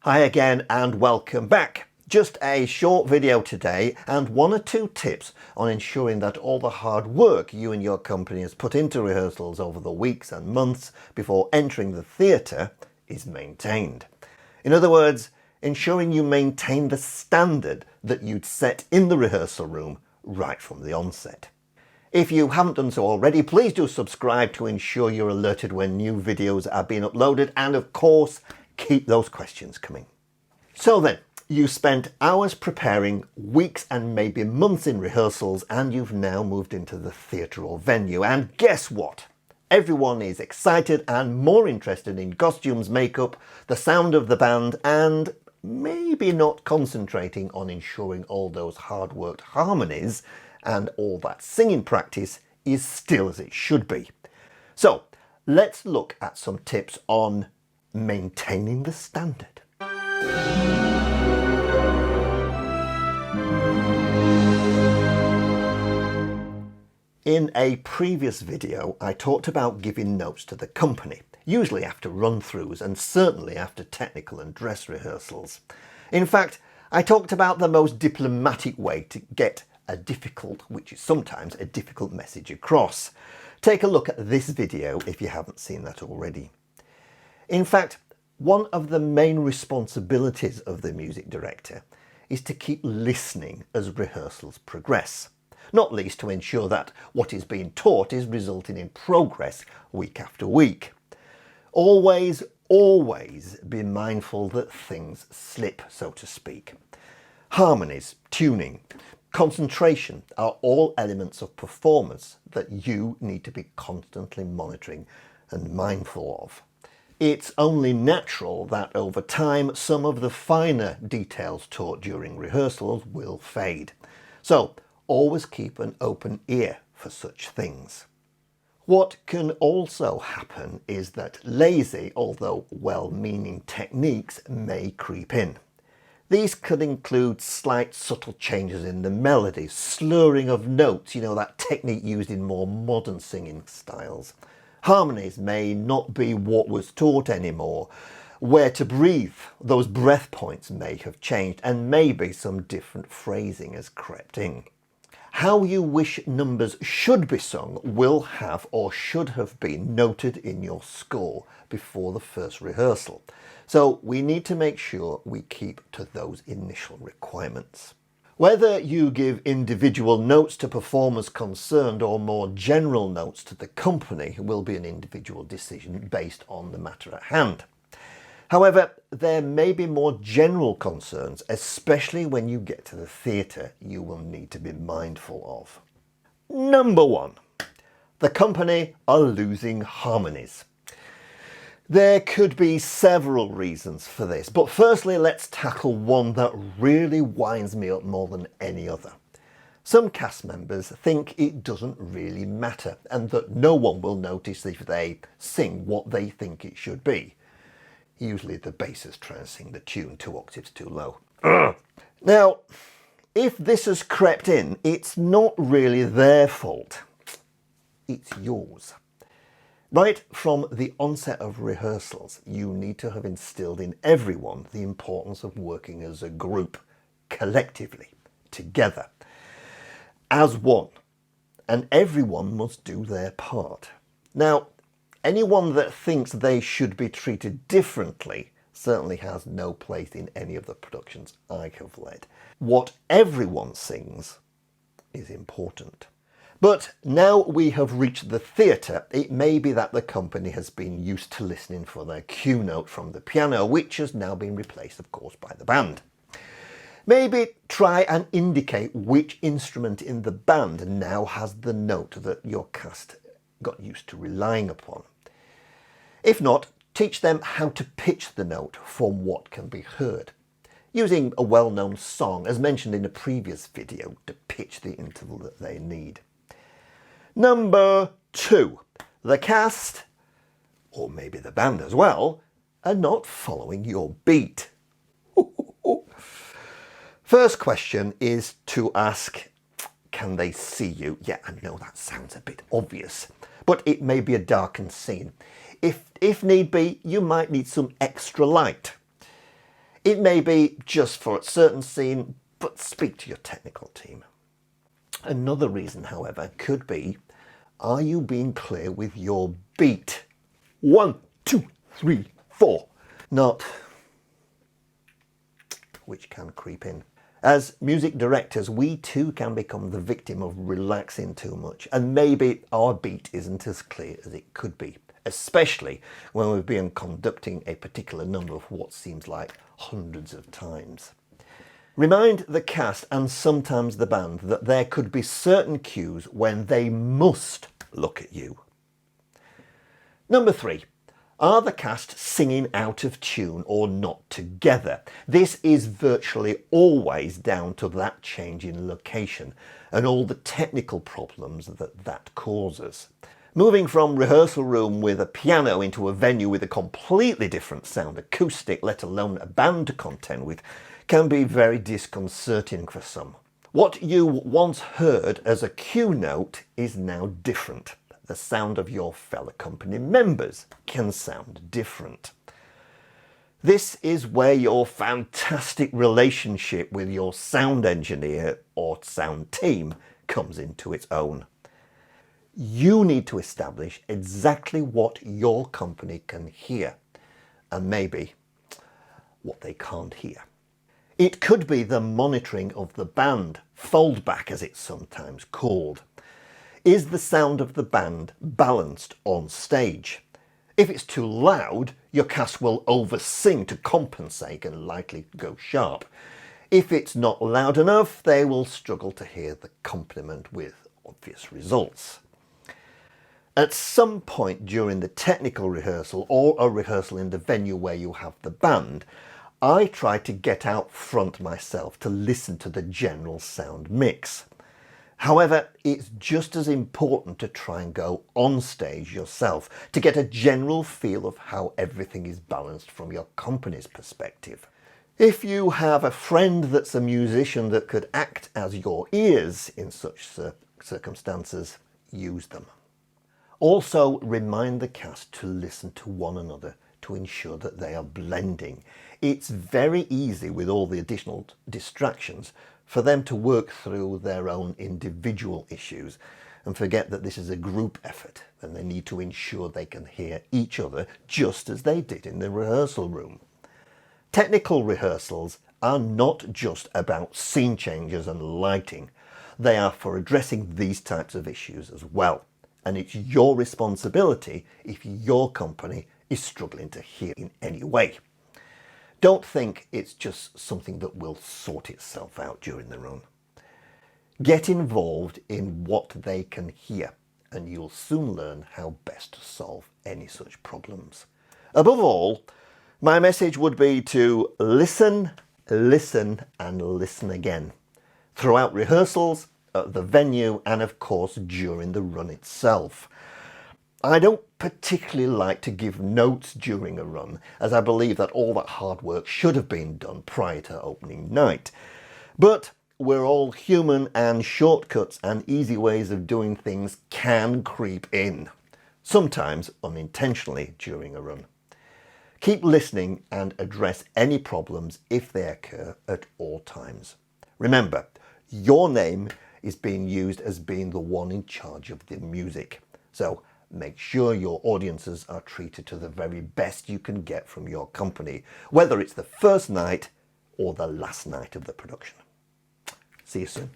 Hi again and welcome back. Just a short video today and one or two tips on ensuring that all the hard work you and your company has put into rehearsals over the weeks and months before entering the theatre is maintained. In other words, ensuring you maintain the standard that you'd set in the rehearsal room right from the onset. If you haven't done so already, please do subscribe to ensure you're alerted when new videos are being uploaded, and of course, keep those questions coming. So then, you spent hours preparing, weeks and maybe months in rehearsals, and you've now moved into the theatre or venue. And guess what? Everyone is excited and more interested in costumes, makeup, the sound of the band, and maybe not concentrating on ensuring all those hard-worked harmonies and all that singing practice is still as it should be. So let's look at some tips on maintaining the standard. In a previous video, I talked about giving notes to the company, usually after run-throughs and certainly after technical and dress rehearsals. In fact, I talked about the most diplomatic way to get a difficult, which is sometimes a difficult message across. Take a look at this video if you haven't seen that already. In fact, one of the main responsibilities of the music director is to keep listening as rehearsals progress, not least to ensure that what is being taught is resulting in progress week after week. Always be mindful that things slip, so to speak. Harmonies, tuning, concentration are all elements of performance that you need to be constantly monitoring and mindful of. It's only natural that over time some of the finer details taught during rehearsals will fade. So always keep an open ear for such things. What can also happen is that lazy, although well-meaning techniques may creep in. These could include slight subtle changes in the melody, slurring of notes, that technique used in more modern singing styles. Harmonies may not be what was taught anymore. Where to breathe, those breath points may have changed, and maybe some different phrasing has crept in. How you wish numbers should be sung will have or should have been noted in your score before the first rehearsal. So we need to make sure we keep to those initial requirements. Whether you give individual notes to performers concerned or more general notes to the company will be an individual decision based on the matter at hand. However, there may be more general concerns, especially when you get to the theatre, you will need to be mindful of. Number 1. The company are losing harmonies. There could be several reasons for this, but firstly let's tackle one that really winds me up more than any other. Some cast members think it doesn't really matter and that no one will notice if they sing what they think it should be. Usually the bassist trying to sing the tune 2 octaves too low. Now, if this has crept in, it's not really their fault. It's yours. Right from the onset of rehearsals, you need to have instilled in everyone the importance of working as a group, collectively, together, as one, and everyone must do their part. Now, anyone that thinks they should be treated differently certainly has no place in any of the productions I have led. What everyone sings is important. But now we have reached the theatre, it may be that the company has been used to listening for their cue note from the piano, which has now been replaced, of course, by the band. Maybe try and indicate which instrument in the band now has the note that your cast got used to relying upon. If not, teach them how to pitch the note from what can be heard, using a well-known song, as mentioned in a previous video, to pitch the interval that they need. Number 2, the cast, or maybe the band as well, are not following your beat. First question is to ask, can they see you? Yeah, I know that sounds a bit obvious, but it may be a darkened scene. If need be, you might need some extra light. It may be just for a certain scene, but speak to your technical team. Another reason, however, could be, are you being clear with your beat? 1, 2, 3, 4. Not which can creep in. As music directors, we too can become the victim of relaxing too much, and maybe our beat isn't as clear as it could be, especially when we've been conducting a particular number of what seems like hundreds of times. Remind the cast and sometimes the band that there could be certain cues when they must look at you. Number 3. Are the cast singing out of tune or not together? This is virtually always down to that change in location and all the technical problems that causes. Moving from rehearsal room with a piano into a venue with a completely different sound acoustic, let alone a band to contend with, can be very disconcerting for some. What you once heard as a cue note is now different. The sound of your fellow company members can sound different. This is where your fantastic relationship with your sound engineer or sound team comes into its own. You need to establish exactly what your company can hear and maybe what they can't hear. It could be the monitoring of the band, foldback as it's sometimes called. Is the sound of the band balanced on stage? If it's too loud, your cast will oversing to compensate and likely go sharp. If it's not loud enough, they will struggle to hear the accompaniment with obvious results. At some point during the technical rehearsal or a rehearsal in the venue where you have the band, I try to get out front myself to listen to the general sound mix. However, it's just as important to try and go on stage yourself to get a general feel of how everything is balanced from your company's perspective. If you have a friend that's a musician that could act as your ears in such circumstances, use them. Also, remind the cast to listen to one another to ensure that they are blending. It's very easy with all the additional distractions for them to work through their own individual issues and forget that this is a group effort and they need to ensure they can hear each other just as they did in the rehearsal room. Technical rehearsals are not just about scene changes and lighting. They are for addressing these types of issues as well. And it's your responsibility if your company is struggling to hear in any way. Don't think it's just something that will sort itself out during the run. Get involved in what they can hear and you'll soon learn how best to solve any such problems. Above all, my message would be to listen, listen and listen again. Throughout rehearsals, at the venue and of course during the run itself. I don't particularly like to give notes during a run, as I believe that all that hard work should have been done prior to opening night. But we're all human and shortcuts and easy ways of doing things can creep in, sometimes unintentionally during a run. Keep listening and address any problems if they occur at all times. Remember, your name is being used as being the one in charge of the music. So make sure your audiences are treated to the very best you can get from your company, whether it's the first night or the last night of the production. See you soon.